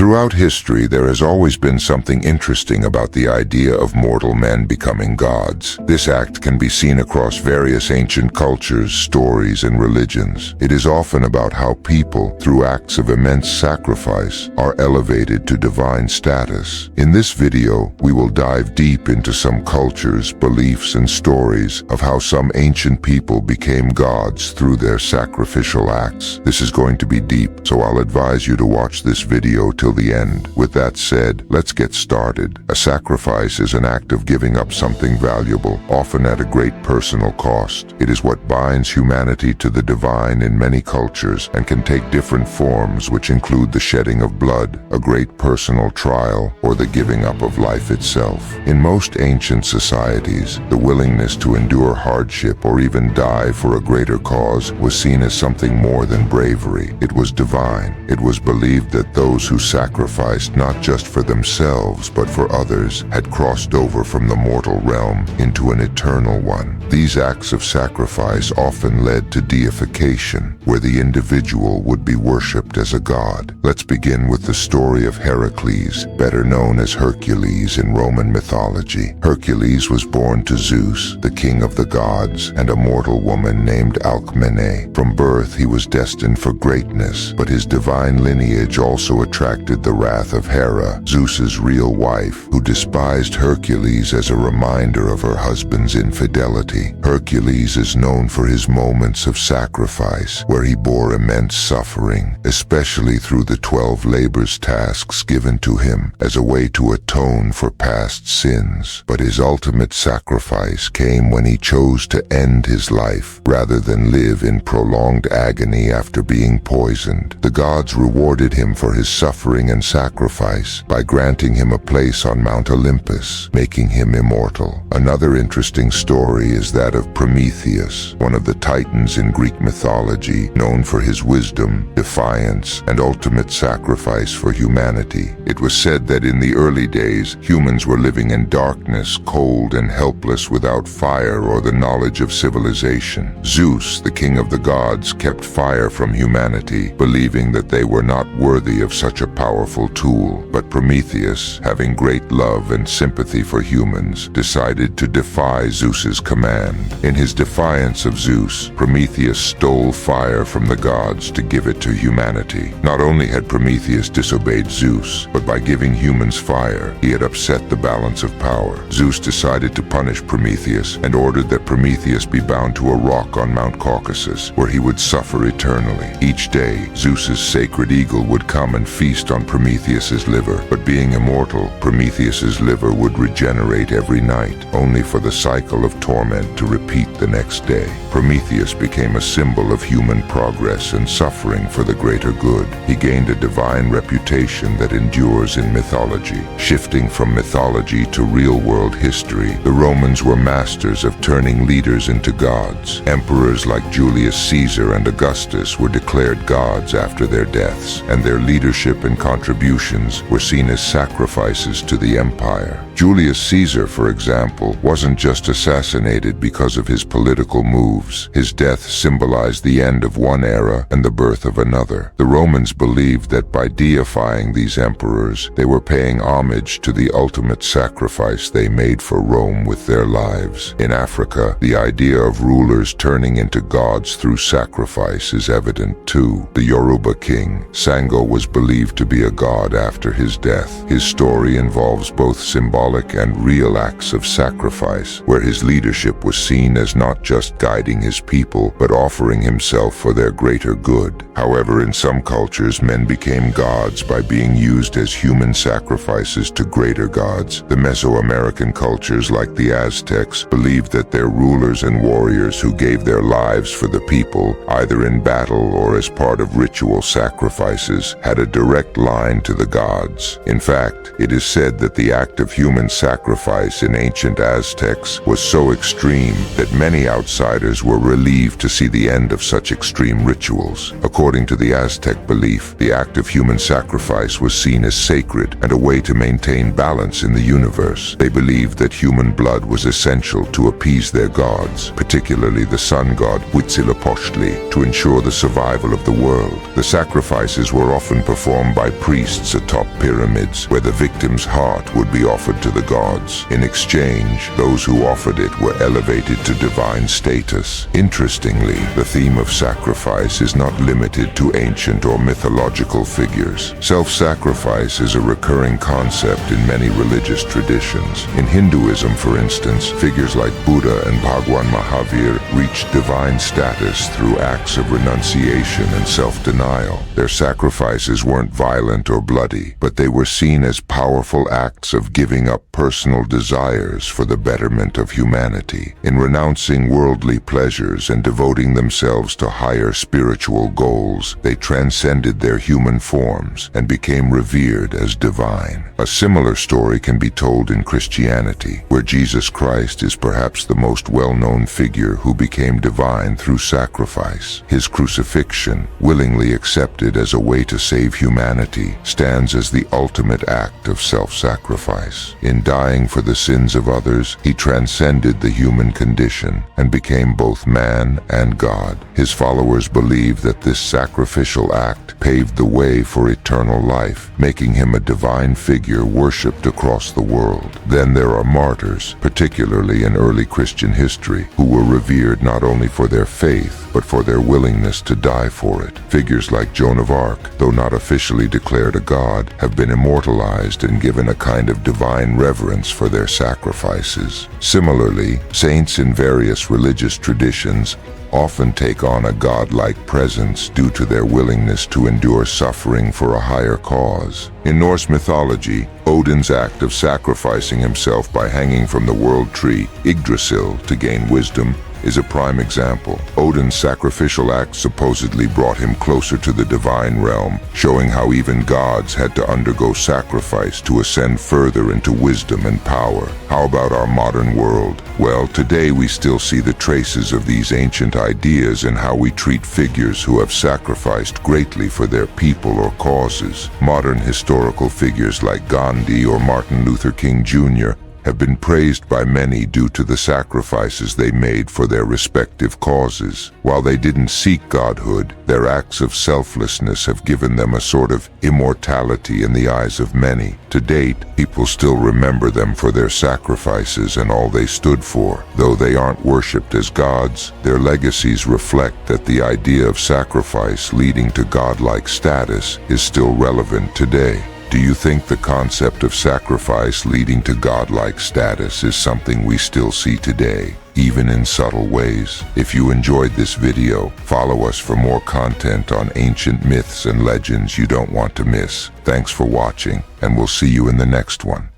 Throughout history, there has always been something interesting about the idea of mortal men becoming gods. This act can be seen across various ancient cultures, stories, and religions. It is often about how people, through acts of immense sacrifice, are elevated to divine status. In this video, we will dive deep into some cultures, beliefs, and stories of how some ancient people became gods through their sacrificial acts. This is going to be deep, so I'll advise you to watch this video till the end. With that said, let's get started. A sacrifice is an act of giving up something valuable, often at a great personal cost. It is what binds humanity to the divine in many cultures and can take different forms, which include the shedding of blood, a great personal trial, or the giving up of life itself. In most ancient societies, the willingness to endure hardship or even die for a greater cause was seen as something more than bravery. It was divine. It was believed that those who sacrificed not just for themselves but for others had crossed over from the mortal realm into an eternal one. These acts of sacrifice often led to deification, where the individual would be worshipped as a god. Let's begin with the story of Hercules, better known as Hercules in Roman mythology. Hercules was born to Zeus, the king of the gods, and a mortal woman named Alcmene. From birth, he was destined for greatness, but his divine lineage also attracted the wrath of Hera, Zeus's real wife, who despised Hercules as a reminder of her husband's infidelity. Hercules is known for his moments of sacrifice, where he bore immense suffering, especially through the 12 labor's tasks given to him as a way to atone for past sins. But his ultimate sacrifice came when he chose to end his life, rather than live in prolonged agony after being poisoned. The gods rewarded him for his suffering and sacrifice by granting him a place on Mount Olympus, making him immortal. Another interesting story is that of Prometheus, one of the titans in Greek mythology, known for his wisdom, defiance, and ultimate sacrifice for humanity. It was said that in the early days, humans were living in darkness, cold and helpless, without fire or the knowledge of civilization. Zeus, the king of the gods, kept fire from humanity, believing that they were not worthy of such a powerful tool. But Prometheus, having great love and sympathy for humans, decided to defy Zeus's command. In his defiance of Zeus, Prometheus stole fire from the gods to give it to humanity. Not only had Prometheus disobeyed Zeus, but by giving humans fire, he had upset the balance of power. Zeus decided to punish Prometheus and ordered that Prometheus be bound to a rock on Mount Caucasus, where he would suffer eternally. Each day, Zeus's sacred eagle would come and feast on Prometheus's liver, but being immortal, Prometheus's liver would regenerate every night, only for the cycle of torment to repeat the next day. Prometheus became a symbol of human progress and suffering for the greater good. He gained a divine reputation that endures in mythology. Shifting from mythology to real-world history, the Romans were masters of turning leaders into gods. Emperors like Julius Caesar and Augustus were declared gods after their deaths, and their leadership and contributions were seen as sacrifices to the empire. Julius Caesar, for example, wasn't just assassinated because of his political moves. His death symbolized the end of one era and the birth of another. The Romans believed that by deifying these emperors, they were paying homage to the ultimate sacrifice they made for Rome with their lives. In Africa, the idea of rulers turning into gods through sacrifice is evident too. The Yoruba king, Sango, was believed to be a god after his death. His story involves both symbolic and real acts of sacrifice, where his leadership was seen as not just guiding his people, but offering himself for their greater good. However, in some cultures, men became gods by being used as human sacrifices to greater gods. The Mesoamerican cultures, like the Aztecs, believed that their rulers and warriors who gave their lives for the people, either in battle or as part of ritual sacrifices, had a direct line to the gods. In fact, it is said that the act of human human sacrifice in ancient Aztecs was so extreme that many outsiders were relieved to see the end of such extreme rituals. According to the Aztec belief, the act of human sacrifice was seen as sacred and a way to maintain balance in the universe. They believed that human blood was essential to appease their gods, particularly the sun god Huitzilopochtli, to ensure the survival of the world. The sacrifices were often performed by priests atop pyramids, where the victim's heart would be offered to the gods. In exchange, those who offered it were elevated to divine status. Interestingly, the theme of sacrifice is not limited to ancient or mythological figures. Self-sacrifice is a recurring concept in many religious traditions. In Hinduism, for instance, figures like Buddha and Bhagwan Mahavir reached divine status through acts of renunciation and self-denial. Their sacrifices weren't violent or bloody, but they were seen as powerful acts of giving up personal desires for the betterment of humanity. In renouncing worldly pleasures and devoting themselves to higher spiritual goals, they transcended their human forms and became revered as divine. A similar story can be told in Christianity, where Jesus Christ is perhaps the most well-known figure who became divine through sacrifice. His crucifixion, willingly accepted as a way to save humanity, stands as the ultimate act of self-sacrifice. In dying for the sins of others, he transcended the human condition and became both man and God. His followers believe that this sacrificial act paved the way for eternal life, making him a divine figure worshipped across the world. Then there are martyrs, particularly in early Christian history, who were revered not only for their faith, but for their willingness to die for it. Figures like Joan of Arc, though not officially declared a god, have been immortalized and given a kind of divine reverence for their sacrifices. Similarly, saints in various religious traditions often take on a godlike presence due to their willingness to endure suffering for a higher cause. In Norse mythology, Odin's act of sacrificing himself by hanging from the world tree Yggdrasil to gain wisdom is a prime example. Odin's sacrificial act supposedly brought him closer to the divine realm, showing how even gods had to undergo sacrifice to ascend further into wisdom and power. How about our modern world? Well, today we still see the traces of these ancient ideas in how we treat figures who have sacrificed greatly for their people or causes. Modern historical figures like Gandhi or Martin Luther King Jr. have been praised by many due to the sacrifices they made for their respective causes. While they didn't seek godhood, their acts of selflessness have given them a sort of immortality in the eyes of many. To date, people still remember them for their sacrifices and all they stood for. Though they aren't worshipped as gods, their legacies reflect that the idea of sacrifice leading to godlike status is still relevant today. Do you think the concept of sacrifice leading to godlike status is something we still see today, even in subtle ways? If you enjoyed this video, follow us for more content on ancient myths and legends you don't want to miss. Thanks for watching, and we'll see you in the next one.